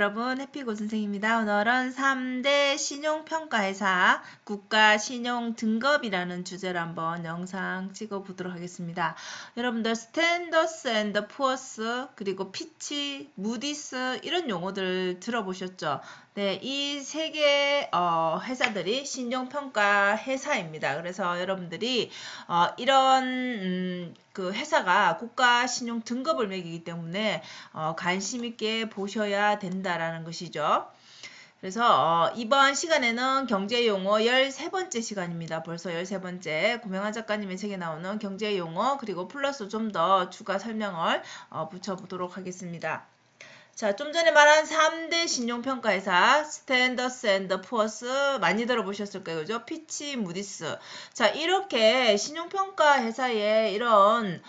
여러분, 해피고 선생입니다. 오늘은 3대 신용평가회사 국가신용등급이라는 주제로 한번 영상 찍어보도록 하겠습니다. 여러분들 스탠더스 앤드 푸어스 그리고 피치, 무디스 이런 용어들 들어보셨죠? 네, 이 세 개 회사들이 신용평가 회사입니다. 그래서 여러분들이 이런 그 회사가 국가 신용 등급을 매기기 때문에 관심 있게 보셔야 된다라는 것이죠. 그래서 이번 시간에는 경제용어 13번째 시간입니다. 벌써 13번째 구명환 작가님의 책에 나오는 경제용어 그리고 플러스 좀 더 추가 설명을 붙여보도록 하겠습니다. 자, 좀 전에 말한 3대 신용평가회사 스탠더스 앤드 푸어스 많이 들어보셨을 거예요. 그죠? 피치, 무디스. 자, 이렇게 신용평가 회사에 이런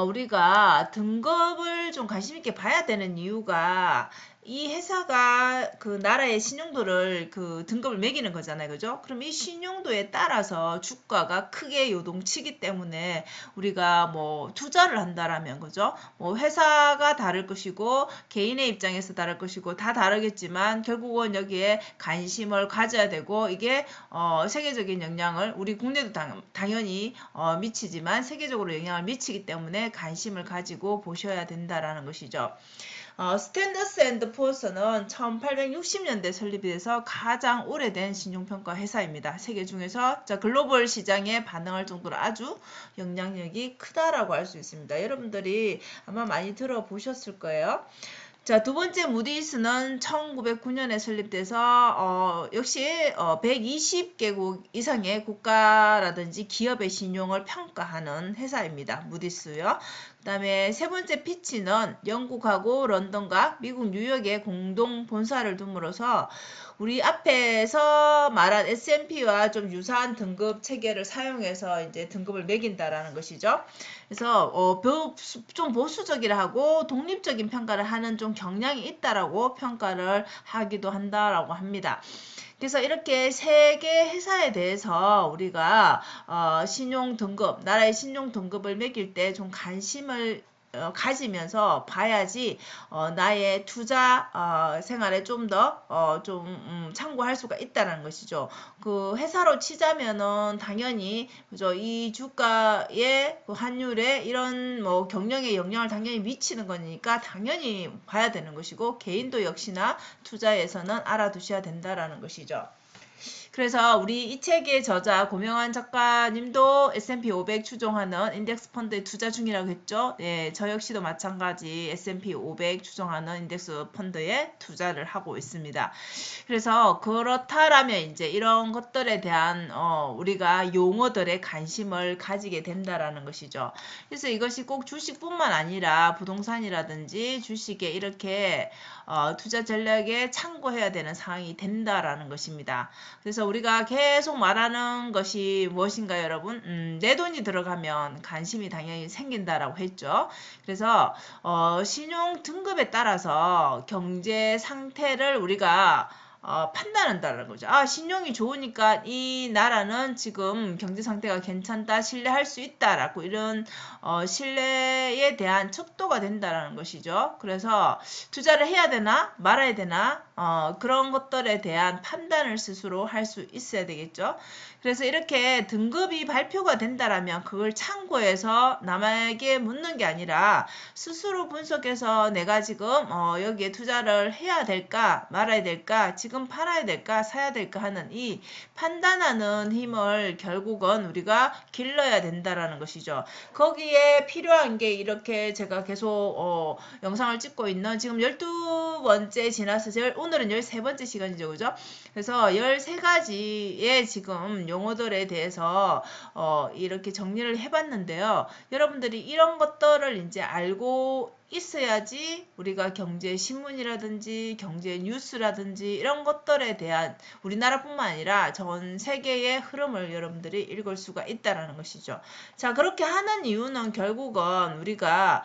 우리가 등급을 좀 관심 있게 봐야 되는 이유가 이 회사가 그 나라의 신용도를 그 등급을 매기는 거잖아요. 그죠? 그럼 이 신용도에 따라서 주가가 크게 요동치기 때문에 우리가 뭐 투자를 한다라면 그죠? 뭐 회사가 다를 것이고 개인의 입장에서 다를 것이고 다 다르겠지만 결국은 여기에 관심을 가져야 되고 이게 세계적인 영향을 우리 국내도 당연히 미치지만 세계적으로 영향을 미치기 때문에 관심을 가지고 보셔야 된다라는 것이죠. 스탠더스 앤드 푸어스는 1860년대 설립이 돼서 가장 오래된 신용평가 회사입니다. 세계 중에서 글로벌 시장에 반응할 정도로 아주 영향력이 크다라고 할 수 있습니다. 여러분들이 아마 많이 들어보셨을 거예요. 자, 두 번째 무디스는 1909년에 설립돼서 역시 120개국 이상의 국가라든지 기업의 신용을 평가하는 회사입니다. 무디스요. 그 다음에 세 번째 피치는 영국하고 런던과 미국 뉴욕에 공동 본사를 둠으로써 우리 앞에서 말한 S&P와 좀 유사한 등급 체계를 사용해서 이제 등급을 매긴다라는 것이죠. 그래서 좀 보수적이라 하고 독립적인 평가를 하는 좀 경향이 있다라고 평가를 하기도 한다라고 합니다. 그래서 이렇게 세 개 회사에 대해서 우리가 신용 등급, 나라의 신용 등급을 매길 때 좀 관심을 가지면서 봐야지 나의 투자 생활에 좀 더 참고할 수가 있다는 것이죠. 그 회사로 치자면은 당연히 그죠, 이 주가의 그 환율에 이런 뭐 경영에 영향을 당연히 미치는 거니까 당연히 봐야 되는 것이고 개인도 역시나 투자에서는 알아두셔야 된다라는 것이죠. 그래서 우리 이 책의 저자 고명환 작가님도 S&P 500 추종하는 인덱스 펀드에 투자 중이라고 했죠. 예, 저 역시도 마찬가지 S&P 500 추종하는 인덱스 펀드에 투자를 하고 있습니다. 그래서 그렇다라면 이제 이런 것들에 대한 우리가 용어들에 관심을 가지게 된다라는 것이죠. 그래서 이것이 꼭 주식뿐만 아니라 부동산이라든지 주식에 이렇게 투자 전략에 참고해야 되는 사항이 된다라는 것입니다. 그래서 우리가 계속 말하는 것이 무엇인가요, 여러분? 내 돈이 들어가면 관심이 당연히 생긴다라고 했죠. 그래서 신용 등급에 따라서 경제 상태를 우리가 판단한다는 거죠. 신용이 좋으니까 이 나라는 지금 경제 상태가 괜찮다, 신뢰할 수 있다라고 이런 신뢰에 대한 척도가 된다라는 것이죠. 그래서 투자를 해야 되나 말아야 되나 그런 것들에 대한 판단을 스스로 할 수 있어야 되겠죠. 그래서 이렇게 등급이 발표가 된다라면 그걸 참고해서 남에게 묻는 게 아니라 스스로 분석해서 내가 지금 여기에 투자를 해야 될까 말아야 될까 지금 팔아야 될까 사야 될까 하는 이 판단하는 힘을 결국은 우리가 길러야 된다라는 것이죠. 거기에 필요한 게 이렇게 제가 계속 영상을 찍고 있는 지금 12번째 지나서 오늘은 13번째 시간이죠. 그죠? 그래서 13가지의 지금 용어들에 대해서 이렇게 정리를 해봤는데요. 여러분들이 이런 것들을 이제 알고 있어야지 우리가 경제 신문이라든지 경제 뉴스라든지 이런 것들에 대한 우리나라뿐만 아니라 전 세계의 흐름을 여러분들이 읽을 수가 있다라는 것이죠. 자, 그렇게 하는 이유는 결국은 우리가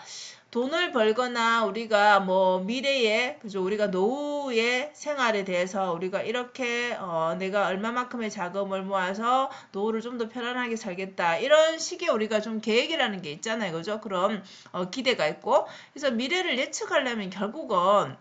돈을 벌거나 우리가 뭐 미래에 그죠 우리가 노후의 생활에 대해서 우리가 이렇게 내가 얼마만큼의 자금을 모아서 노후를 좀 더 편안하게 살겠다 이런 식의 우리가 좀 계획이라는 게 있잖아요. 그죠? 그럼 기대가 있고 그래서 미래를 예측하려면 결국은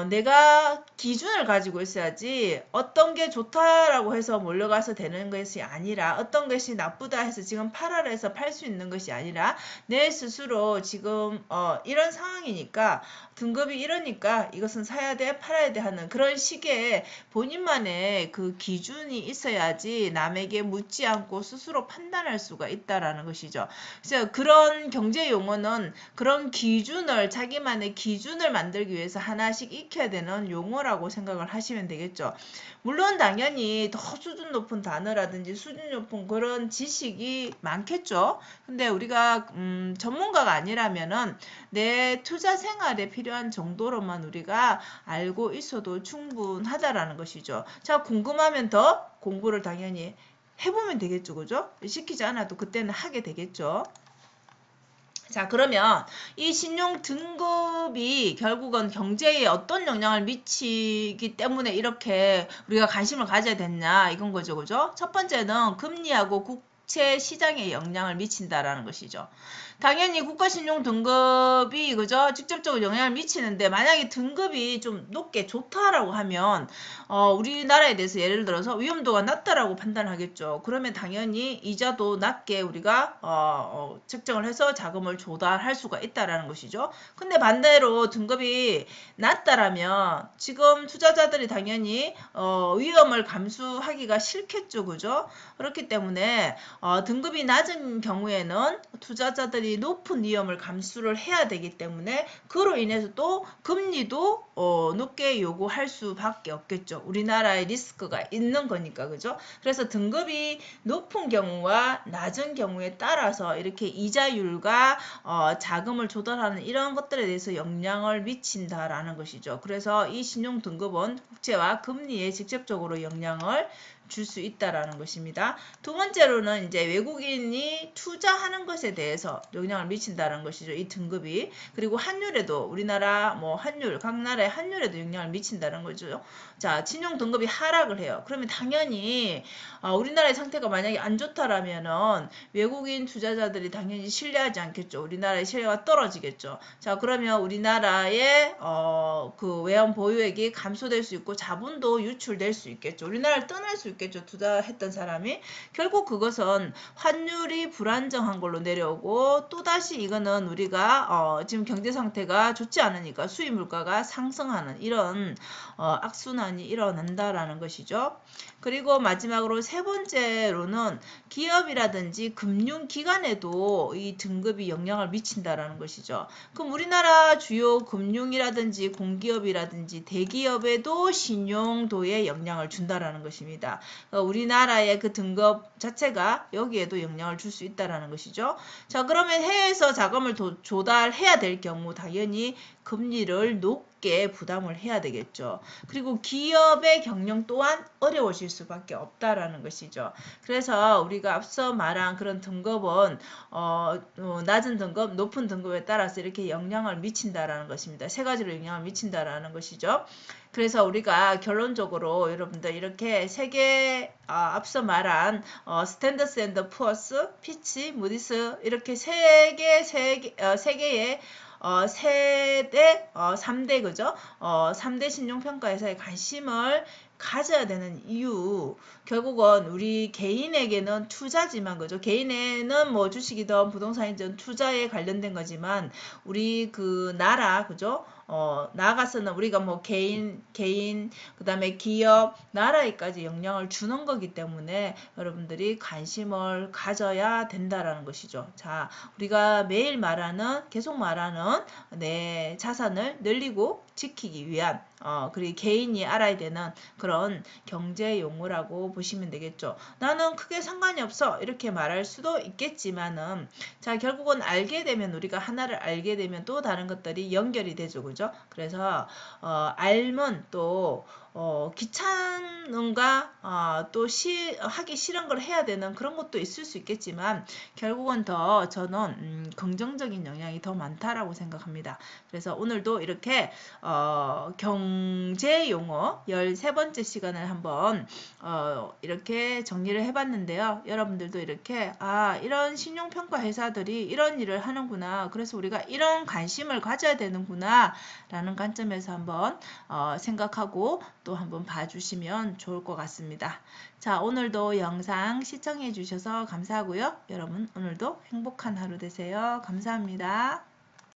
내가 기준을 가지고 있어야지 어떤 게 좋다라고 해서 몰려가서 되는 것이 아니라 어떤 것이 나쁘다 해서 지금 팔아라 해서 팔 수 있는 것이 아니라 내 스스로 지금 이런 상황이니까 등급이 이러니까 이것은 사야 돼 팔아야 돼 하는 그런 식의 본인만의 그 기준이 있어야지 남에게 묻지 않고 스스로 판단할 수가 있다라는 것이죠. 그래서 그런 경제 용어는 그런 기준을 자기만의 기준을 만들기 위해서 하나씩 익혀야 되는 용어라고 생각을 하시면 되겠죠. 물론 당연히 더 수준 높은 단어라든지 수준 높은 그런 지식이 많겠죠. 근데 우리가 전문가가 아니라면은 내 투자 생활에 필요한 정도로만 우리가 알고 있어도 충분하다라는 것이죠. 자, 궁금하면 더 공부를 당연히 해보면 되겠죠. 그죠? 시키지 않아도 그때는 하게 되겠죠. 자, 그러면 이 신용 등급이 결국은 경제에 어떤 영향을 미치기 때문에 이렇게 우리가 관심을 가져야 됐냐 이건 거죠. 그죠? 첫 번째는 금리하고 국채 시장에 영향을 미친다라는 것이죠. 당연히 국가신용 등급이 그죠? 직접적으로 영향을 미치는데 만약에 등급이 좀 높게 좋다라고 하면 우리나라에 대해서 예를 들어서 위험도가 낮다라고 판단하겠죠. 그러면 당연히 이자도 낮게 우리가 측정을 해서 자금을 조달할 수가 있다라는 것이죠. 근데 반대로 등급이 낮다라면 지금 투자자들이 당연히 위험을 감수하기가 싫겠죠. 그죠? 그렇기 때문에 등급이 낮은 경우에는 투자자들이 높은 위험을 감수를 해야 되기 때문에 그로 인해서 또 금리도 높게 요구할 수밖에 없겠죠. 우리나라의 리스크가 있는 거니까 그죠? 그래서 등급이 높은 경우와 낮은 경우에 따라서 이렇게 이자율과 자금을 조달하는 이런 것들에 대해서 영향을 미친다라는 것이죠. 그래서 이 신용 등급은 국채와 금리에 직접적으로 영향을 줄 수 있다라는 것입니다. 두 번째로는 이제 외국인이 투자하는 것에 대해서 영향을 미친다는 것이죠. 이 등급이. 그리고 환율에도 우리나라 뭐 환율, 각 나라의 환율에도 영향을 미친다는 거죠. 자, 신용 등급이 하락을 해요. 그러면 당연히 우리나라의 상태가 만약에 안 좋다라면은 외국인 투자자들이 당연히 신뢰하지 않겠죠. 우리나라의 신뢰가 떨어지겠죠. 자, 그러면 우리나라의 그 외환 보유액이 감소될 수 있고 자본도 유출될 수 있겠죠. 우리나라를 떠날 수 있겠죠. 투자했던 사람이. 결국 그것은 환율이 불안정한 걸로 내려오고 또다시 이거는 우리가 지금 경제 상태가 좋지 않으니까 수입 물가가 상승하는 이런 악순환이 일어난다라는 것이죠. 그리고 마지막으로 세 번째로는 기업이라든지 금융기관에도 이 등급이 영향을 미친다라는 것이죠. 그럼 우리나라 주요 금융이라든지 공기업이라든지 대기업에도 신용도에 영향을 준다라는 것입니다. 우리나라의 그 등급 자체가 여기에도 영향을 줄 수 있다라는 것이죠. 자, 그러면 해외에서 자금을 조달해야 될 경우 당연히 금리를 높게 부담을 해야 되겠죠. 그리고 기업의 경영 또한 어려워질 수밖에 없다라는 것이죠. 그래서 우리가 앞서 말한 그런 등급은 낮은 등급, 높은 등급에 따라서 이렇게 영향을 미친다라는 것입니다. 세 가지로 영향을 미친다라는 것이죠. 그래서 우리가 결론적으로 여러분들 이렇게 세 개 앞서 말한 스탠더스 앤드 푸어스, 피치, 무디스 이렇게 세 개의 세대, 3대 그죠? 3대 신용평가에서의 관심을 가져야 되는 이유 결국은 우리 개인에게는 투자지만 그죠? 개인에는 뭐 주식이든 부동산이든 투자에 관련된 거지만 우리 그 나라 그죠? 나아가서는 우리가 뭐 개인 그 다음에 기업 나라에까지 영향을 주는 거기 때문에 여러분들이 관심을 가져야 된다라는 것이죠. 자, 우리가 매일 계속 말하는 내 자산을 늘리고 지키기 위한 그리고 개인이 알아야 되는 그런 경제 용어라고 보시면 되겠죠. 나는 크게 상관이 없어 이렇게 말할 수도 있겠지만은 자, 결국은 알게 되면 우리가 하나를 알게 되면 또 다른 것들이 연결이 되죠. 그죠? 그래서 알면 또 귀찮은가 또 하기 싫은 걸 해야 되는 그런 것도 있을 수 있겠지만 결국은 더 저는 긍정적인 영향이 더 많다라고 생각합니다. 그래서 오늘도 이렇게 경제 용어 13번째 시간을 한번 이렇게 정리를 해봤는데요. 여러분들도 이렇게 이런 신용평가 회사들이 이런 일을 하는구나. 그래서 우리가 이런 관심을 가져야 되는구나 라는 관점에서 한번 생각하고 또 한번 봐주시면 좋을 것 같습니다. 자, 오늘도 영상 시청해 주셔서 감사하고요. 여러분 오늘도 행복한 하루 되세요. 감사합니다.